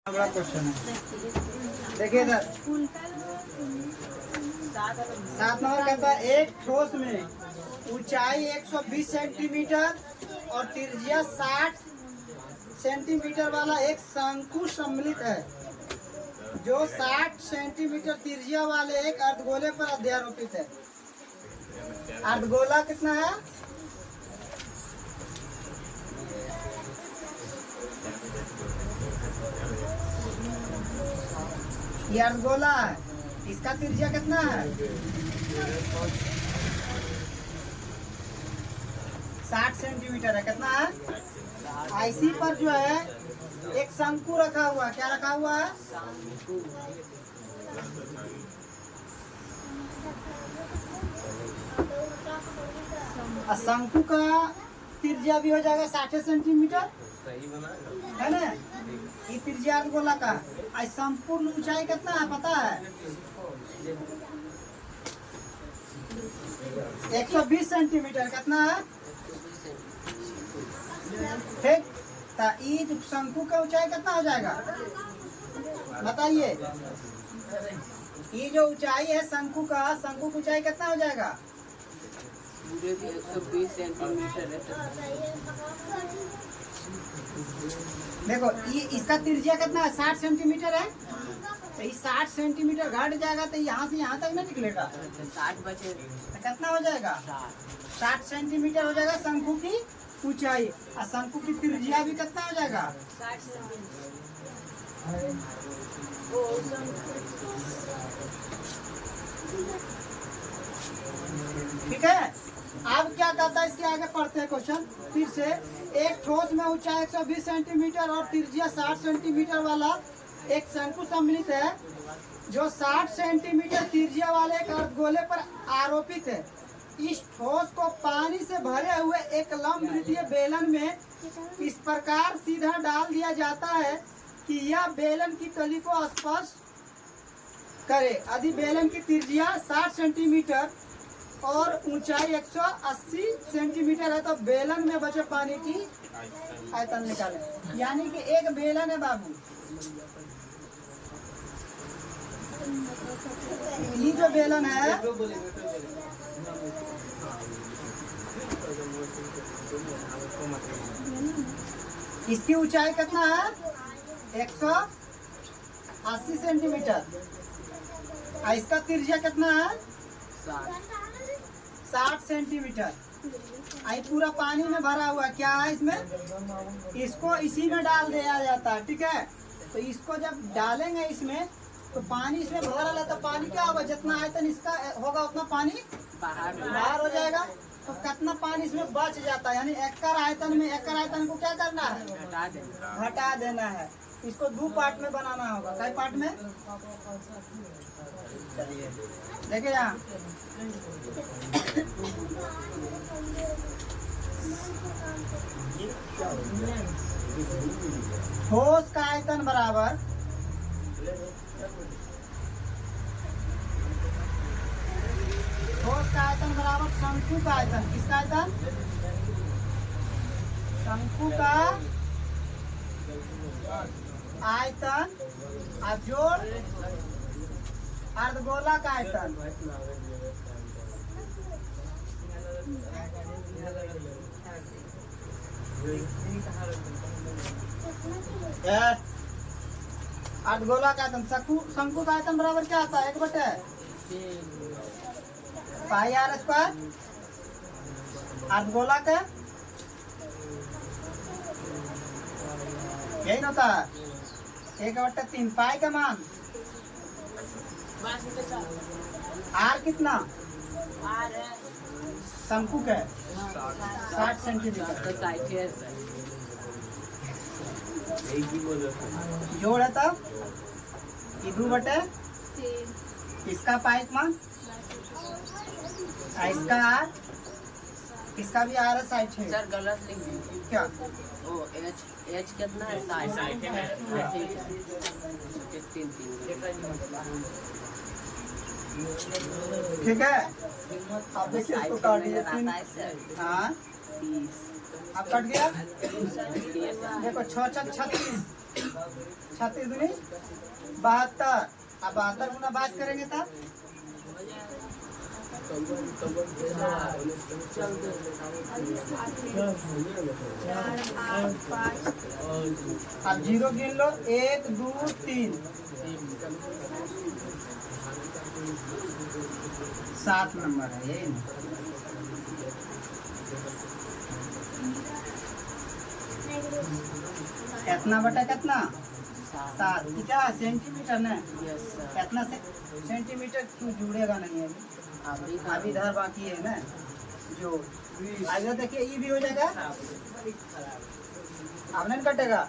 बड़ा क्वेश्चन है। देखिए इधर 7 नंबर कहता है एक ठोस में ऊंचाई 120 सेंटीमीटर और त्रिज्या 60 सेंटीमीटर वाला एक शंकु सम्मिलित है जो 60 सेंटीमीटर त्रिज्या वाले एक अर्धगोले पर अध्यारोपित है। अर्धगोला कितना है? ये अर्धगोला है, इसका त्रिज्या कितना है? 60 सेंटीमीटर है। कितना है? इसी पर जो है एक शंकु रखा हुआ है। क्या रखा हुआ है? शंकु का त्रिज्या भी हो जाएगा 60 सेंटीमीटर, है ना? ये त्रिज्या अर्धगोला का। संपूर्ण ऊंचाई कितना है पता है? 120 सेंटीमीटर। कितना है? ठीक। तो ये शंकु का ऊंचाई कितना हो जाएगा बताइए? ये जो ऊंचाई है शंकु का, शंकु की ऊंचाई कितना हो जाएगा? 120 सेंटीमीटर है। देखो ये इसका त्रिज्या कितना है? 60 सेंटीमीटर है। तो ये 60 सेंटीमीटर घट जाएगा तो यहाँ से यहाँ तक नहीं निकलेगा। 60 बचे तो कितना हो जाएगा? 60 सेंटीमीटर हो जाएगा शंकु की ऊंचाई। और शंकु की त्रिज्या भी कितना हो जाएगा? 60 सेंटीमीटर। ठीक है। अब क्या कहता है इसके आगे पढ़ते हैं क्वेश्चन फिर से। एक ठोस में ऊंचाई 120 सेंटीमीटर और त्रिज्या 60 सेंटीमीटर वाला एक शंकु सम्मिलित है जो 60 सेंटीमीटर त्रिज्या वाले एक अर्धगोले पर आरोपित है। इस ठोस को पानी से भरे हुए एक लंब वृत्तीय बेलन में इस प्रकार सीधा डाल दिया जाता है कि यह बेलन की तली को स्पर्श करे। यदि बेलन की त्रिज्या 60 सेंटीमीटर और ऊंचाई 180 सेंटीमीटर है तो बेलन में बचे पानी की आयतन निकालें। यानी कि एक बेलन है बाबू, ये जो बेलन है इसकी ऊंचाई कितना है? 180 सेंटीमीटर। और इसका त्रिज्या कितना है? 60 सेंटीमीटर। आई पूरा पानी में भरा हुआ क्या है इसमें? इसको इसी में डाल दिया जाता है। ठीक है। तो इसको जब डालेंगे इसमें तो पानी इसमें भरा है तो पानी क्या होगा? जितना आयतन इसका होगा उतना पानी बाहर हो जाएगा। तो कितना पानी इसमें बच जाता है? यानी एकड़ आयतन में एकड़ आयतन को क्या करना है? घटा देना है। इसको 2 पार्ट में बनाना होगा। कई पार्ट में? देखिए यहाँ ठोस का आयतन बराबर शंकु का आयतन। किसका आयतन? शंकु का आयतन और जोड़ अर्धगोला का आयतन। अर्धगोला का आयतन शंकु का आयतन बराबर क्या आता है? 1/πr²। अर्धगोला का यही होता है 1/3। पाई का मान आर कितना? शंकु के 60 सेंटीमीटर। जोड़ है तब 2/3। इसका पाइप मान इसका आर, इसका भी आर है 60 है। सर गलत लिख दीजिए। क्या? ओ एच कितना है? 60 है। ठीक है। ठीक है। आप देखिए इसको काट दीजिए 3। हाँ अब कट गया। देखो 6 × 36 36 दूनी 72। अब 72 गुना 22 करेंगे तब अब 0 गिन लो, 1 2 3 7 नंबर है ये। कितना बटा कितना 7, क्या सेंटीमीटर ना, यस सर। कितना सेंटीमीटर क्यों जुड़ेगा नहीं है अभी इधर बाकी है ना जो आगे देखिए ये भी हो जाएगा। अब नहीं कटेगा,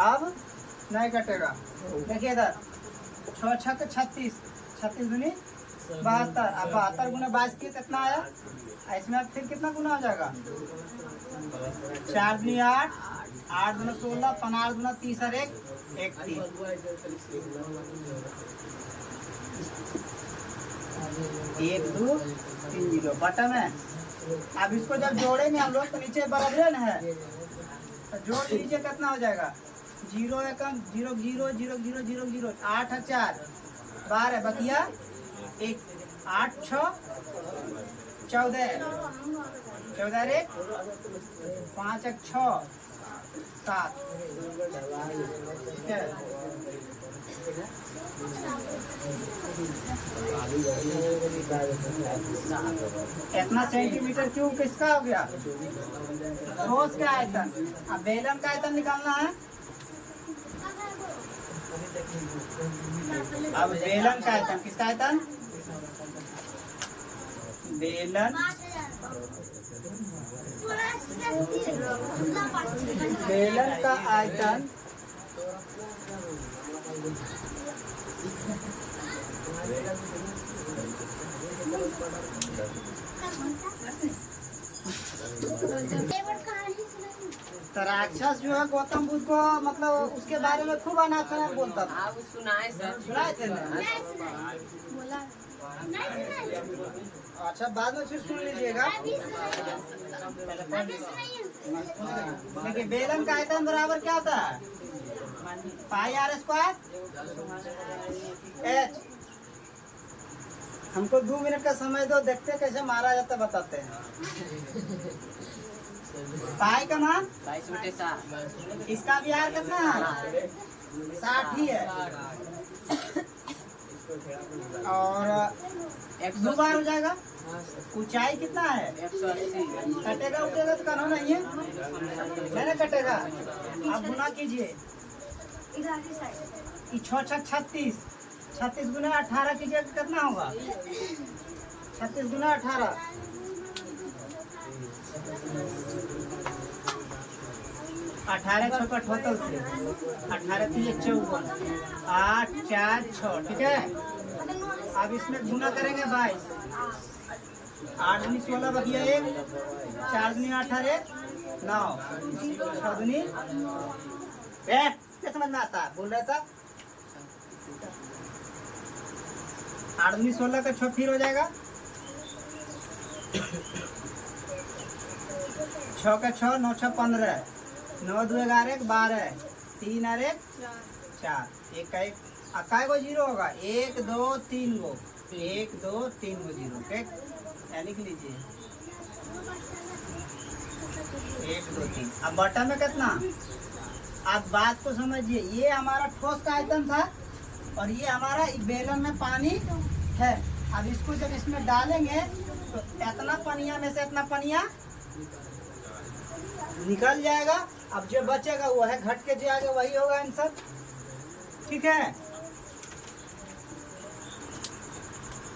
अब नहीं कटेगा। देखिए इधर 6 6 36, 36 दूनी 72। अब 72 गुना 22 की कितना आया, इसमें अब फिर कितना गुना हो जाएगा 4 दूनी 8, 8 दूना 16, 15 दूना 30 और 1 31। 1 2 3 0 बटन है। अब इसको जब जोड़ेंगे हम लोग तो नीचे बराबर है, तो जोड़ लीजिए कितना हो जाएगा 0 1 0 0 0 0 0 0 8 है 4 12 बकिया 1 8 6 14 14 1 5 1 6 7। ठीक है, इतना सेंटीमीटर क्यूब किसका हो गया ठोस का आयतन। अब बेलन का आयतन निकालना है। अब बेलन का आयतन, किसका आयतन बेलन, बेलन का आयतन तो राक्षस जो है गौतम बुद्ध को मतलब उसके बारे में खूब अनाप शनाप बोलता था। आप सुनाए सर। सुनाए थे ना? अच्छा बाद में फिर सुन लीजिएगा। देखिए बेलन का आयतन बराबर क्या होता है पाई आर स्क्वायर एच। हमको 2 मिनट का समय दो, देखते कैसे मारा जाता बताते हैं। पाई का मान 22/7। इसका भी आर कितना है 60 ही है। और 2 बार हो जाएगा। ऊंचाई कितना है 180। कटेगा उठेगा तो कहना नहीं है, नहीं कटेगा। आप गुना कीजिए 6 6 36, 36 गुना 18 कीजिए कितना होगा 36 गुना 18 18 6 का टोटल से 18 3 54 8 4 6। ठीक है, अब इसमें गुना करेंगे 22, 8 दूनी 16 बकिया 1, 4 दूनी 18 1 9, 6 दूनी क्या समझ में आता है बोल रहा था। 8 दूनी 16 का 6 फिर हो जाएगा 6 का 6 9 6 15 9 2 11 1 12 3 और 1 4 1 का 1 काय को 0 होगा 1 2 3 गो 1 2 3 गो 0। ठीक, लिख लीजिए 1 2 3। अब बटन में कितना, आप बात को समझिए। ये हमारा ठोस का आयतन था और ये हमारा बेलन में पानी है। अब इसको जब इसमें डालेंगे तो इतना पनिया में से इतना पनिया निकल जाएगा। अब जो बचेगा वो है घट के जो आगे वही होगा आंसर। ठीक है,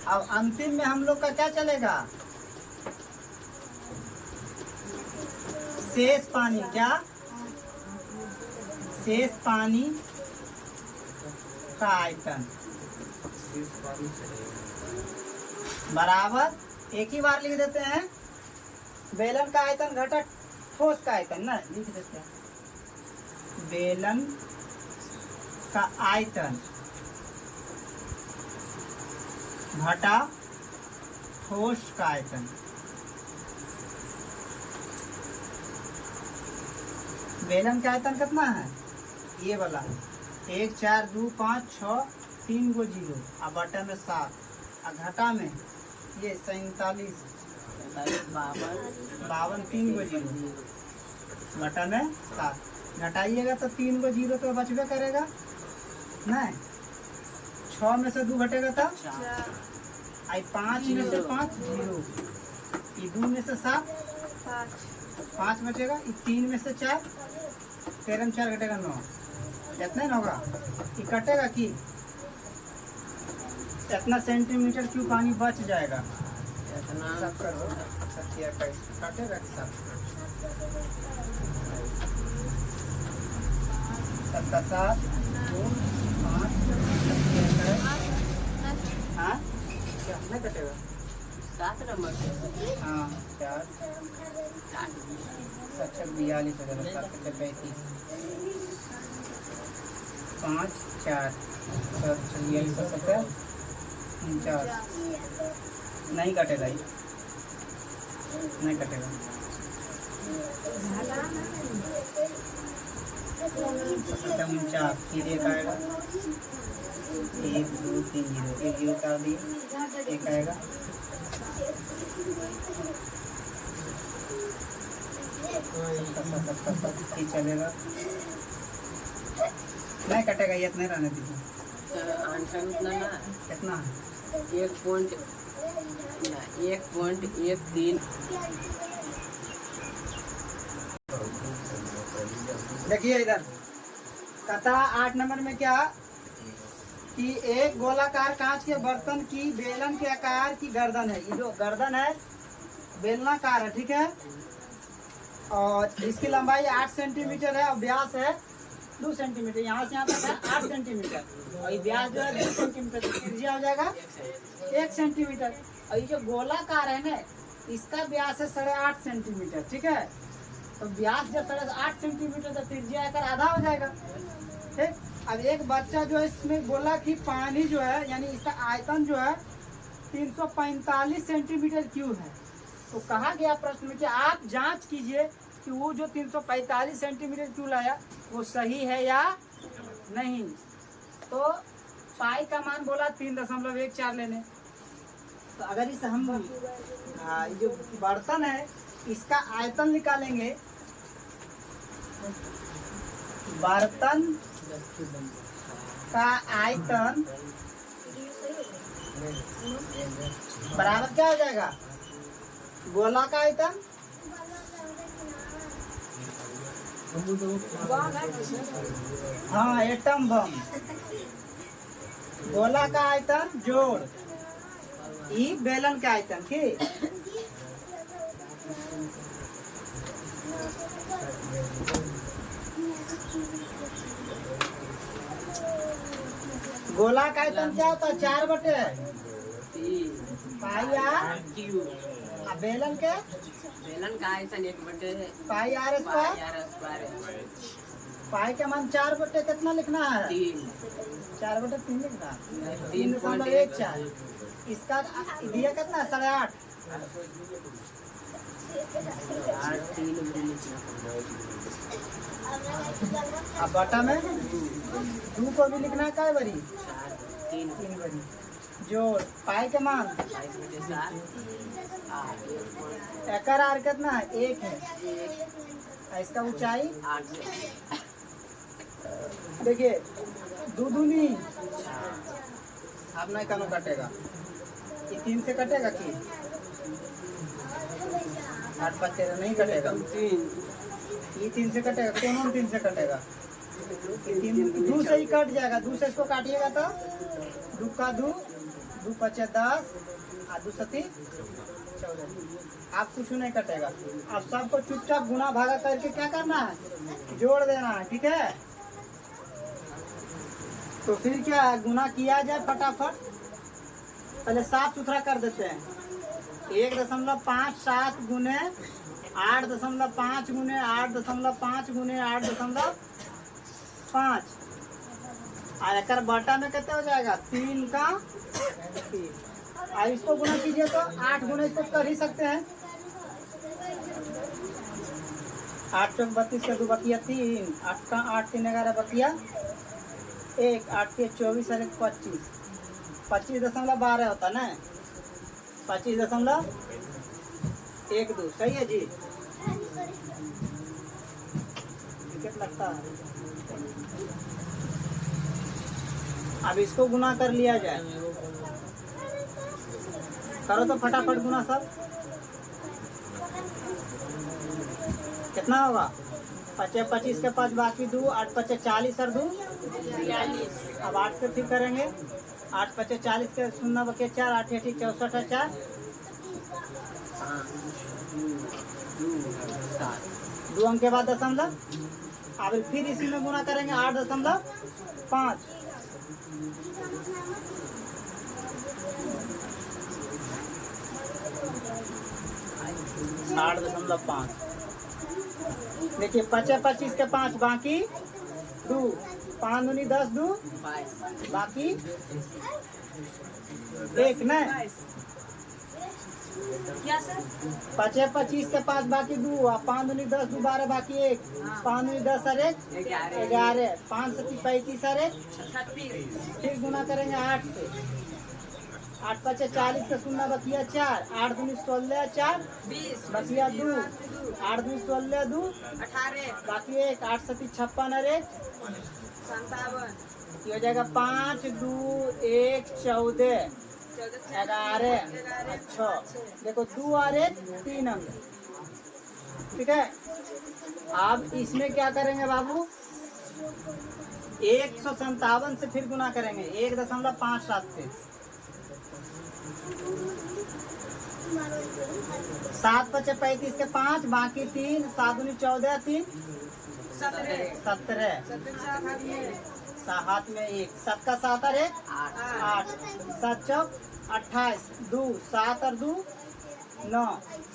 अब अंतिम में हम लोग का क्या चलेगा शेष पानी। क्या शेष पानी का आयतन बराबर, एक ही बार लिख देते हैं बेलन का आयतन घटा ठोस का आयतन ना, लिख देते हैं बेलन का आयतन घटा ठोस का आयतन। बेलन का आयतन कितना है ये वाला 1 4 2 5 6 3 गो जीरो और बटा में 7 और घटा में ये 47 52 3 गो जीरो बटा में 7 घटाइएगा तो 3 गो जीरो तो बचबे करेगा नहीं 6 में से 2 घटेगा तब 5 में से 5 जीरो ये 2 में से 7 5 बचेगा, 3 में से 4 13 में 4 घटेगा 9 इतना ना होगा ये कटेगा कि इतना सेंटीमीटर क्यों पानी बच जाएगा सब करो काटेगा कि सब 7 2 5 हाँ क्या नहीं कटेगा 7 नंबर हाँ 4 42 7 35 5 4 47 49 नहीं कटेगा ये नहीं कटेगा 49 फिर एक आएगा 1 2 3 जीरो एक जीरो कर दिए एक आएगा चलेगा नहीं कटेगा ये इतने रहने दीजिए आंसर उतना ना कितना 1.13 देखिए इधर कथा 8 नंबर में क्या कि एक गोलाकार कांच के बर्तन की बेलन के आकार की गर्दन है। ये जो गर्दन है बेलनाकार है, ठीक है, और इसकी लंबाई 8 सेंटीमीटर है और व्यास है 2 सेंटीमीटर। यहाँ से यहाँ तक है 8 सेंटीमीटर और ये व्यास जो है 2 सेंटीमीटर, तो त्रिज्या हो जाएगा 1 सेंटीमीटर। और ये जो गोलाकार है ना इसका व्यास है 8.5 सेंटीमीटर, ठीक है। तो व्यास जब 8.5 सेंटीमीटर तो त्रिज्या आकर आधा हो जाएगा, ठीक। अब एक बच्चा जो है इसमें बोला कि पानी जो है यानी इसका आयतन जो है 345 सेंटीमीटर क्यूब है। तो कहा गया प्रश्न में कि आप जांच कीजिए कि वो जो 345 सेंटीमीटर क्यूब लाया वो सही है या नहीं। तो पाई का मान बोला 3.14 लेने। तो अगर इस हम जो बर्तन है इसका आयतन निकालेंगे, बर्तन का आयतन बराबर क्या हो जाएगा, गोला का आयतन हाँ एटम बम, गोला का आयतन जोड़ ई बेलन का आयतन, ठीक। गोला का आयतन क्या होता है 4/3 पाई आर क्यूब। बेलन के बेलन का आयतन 1/2 पाई आर स्क्वायर। पाई का मान 4/3 कितना लिखना है 4/3 लिखना 3.14। इसका दिया कितना 8.5। अब बटा में 2 को भी लिखना है काय बरी 3 बरी जोड़ पाई के मान एकर आर कितना है 1 है। इसका ऊंचाई 8 देखिए 2 दूनी अब नहीं कनो कटेगा, ये 3 से कटेगा कि 8/13 नहीं कटेगा, ये 3 से कटेगा, कौन 3 से कटेगा, 2 से ही कट जाएगा। 2 से इसको काटिएगा तो 2 का 2 2 5 10 और 2 7 14। आप कुछ नहीं कटेगा। आप सबको चुपचाप गुना भागा करके क्या करना है जोड़ देना है, ठीक है। तो फिर क्या गुना किया जाए फटाफट, पहले साफ सुथरा कर देते हैं। 1.57 गुने 8.5 गुने 8.5 गुने 8.5 और एक बटा में कितना हो जाएगा 3 का 3। और इसको गुना कीजिए तो 8 गुना इसको कर ही सकते हैं। 8 चौक 32 का 2 बकिया 3, 8 का 8 3 11 बकिया 1, 8 के 24 और 1 25, 25.12 होता ना, 25.12 सही है जी। विकेट लगता है। अब इसको गुना कर लिया जाए, करो तो फटाफट गुना सब। कितना होगा? 25 25 के 5 बाकी 2, 8 5 40 और 2 42। अब 8 से फिर करेंगे, 8 5 40 के 0 बके 4, 8 8 64 और 4 2 अंक के बाद दशमलव। अब फिर इसी में गुना करेंगे 8.5, 8.5। देखिए 25 25 के 5 बाकी 2, 5 दूनी 10 2 बाकी 1 ना। क्या सर? 25 25 के 5 बाकी 2, 5 दूनी 10 2 12 बाकी 1, 5 दूनी 10 और 1 11, 5 7 35 और 1 36। फिर गुना करेंगे 8 से, 8 5 40 का 0 बकिया 4, 8 दूनी 16 4 20 बकिया 2, 8 दूनी 16 2 18 बाकी 1, 8 7 56 और 1 57 ये हो जाएगा 5 2 1 14 11 अच्छा। देखो 2 और 1 3 अंक, ठीक है। अब इसमें क्या करेंगे बाबू, 157 से फिर गुना करेंगे 1.57 से, 7 5 35 के 5 बाकी 3, 7 दूनी 14 3 17 हाथ में 1, 7 का 7 और 1 8, 7 चौक 28, 2 7 और 2 9,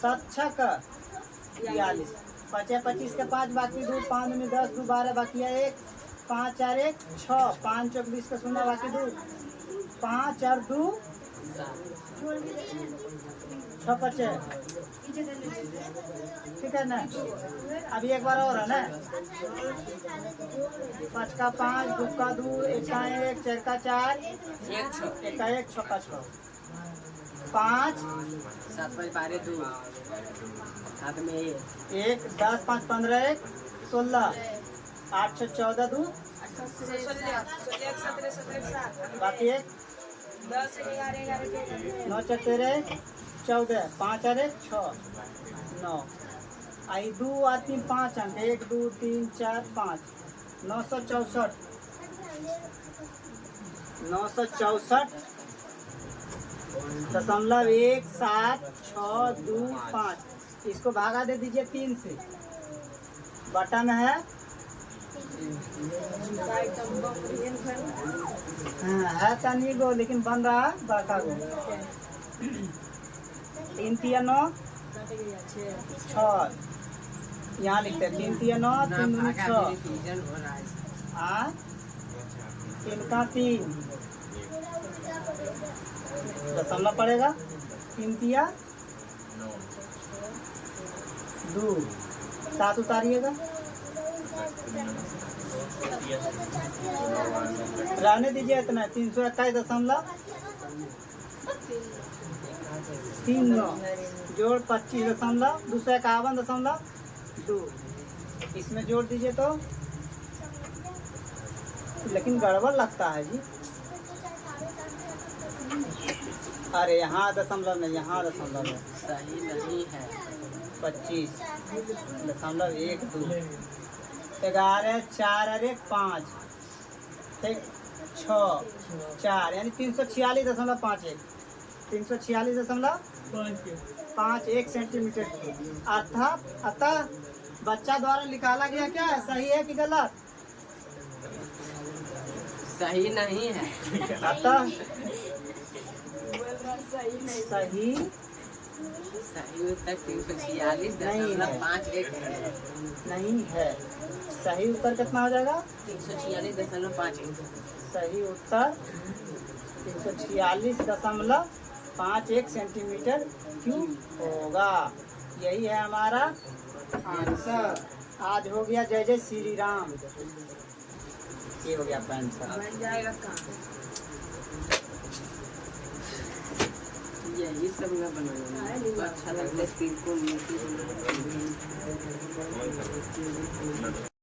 7 6 का 42, 25 25 के 5 बाकी 2, 5 दूनी 10 2 12 बाकी 1, 5 और 1 6, 5 चौक 20 का 0 बाकी 2, 5 और 2 6 5, ठीक है ना। अभी एक बार और है ना, 5 का 5 2 का 2 1 का 1 4 का 4 1 का 1 6 का 6 5 7 12 2 हाथ में 1 10 5 15 1 16 8 6 14 2 बाकी 1 9 4 13 14 5 और 1 6 9 आई 2 और 3 5 अंक 1 2 3 4 5 964 964.17625। इसको भागा दे दीजिए 3 से, बटा में है है तनी गो लेकिन बन रहा है बड़का गो। 3 3 9 6 यहाँ लिखते हैं 3 3 9 3 दूनी 6 3 का 3 दशमलव पड़ेगा 3 तिया 2 7 उतारिएगा, रहने दीजिए इतना 321.39 जोड़ 25.251.2 इसमें जोड़ दीजिए तो, लेकिन गड़बड़ लगता है जी। अरे यहाँ दशमलव नहीं, यहाँ दशमलव है, सही नहीं है। 25.12 11 4 और 1 5 ठीक 6 4 यानी 346.51 346.51 सेंटीमीटर अतः बच्चा द्वारा निकाला गया क्या है, सही है कि गलत? सही नहीं है। अतः सही उत्तर 346.51 नहीं है। सही उत्तर कितना हो जाएगा? 346.51। सही उत्तर 346.51 सेंटीमीटर क्यूब होगा। यही है हमारा आंसर। आज हो गया जय जय श्री राम। ये हो गया आपका आंसर। बन जाएगा कहाँ? यही सब मैं बनाऊंगा, अच्छा लगता है, बिल्कुल।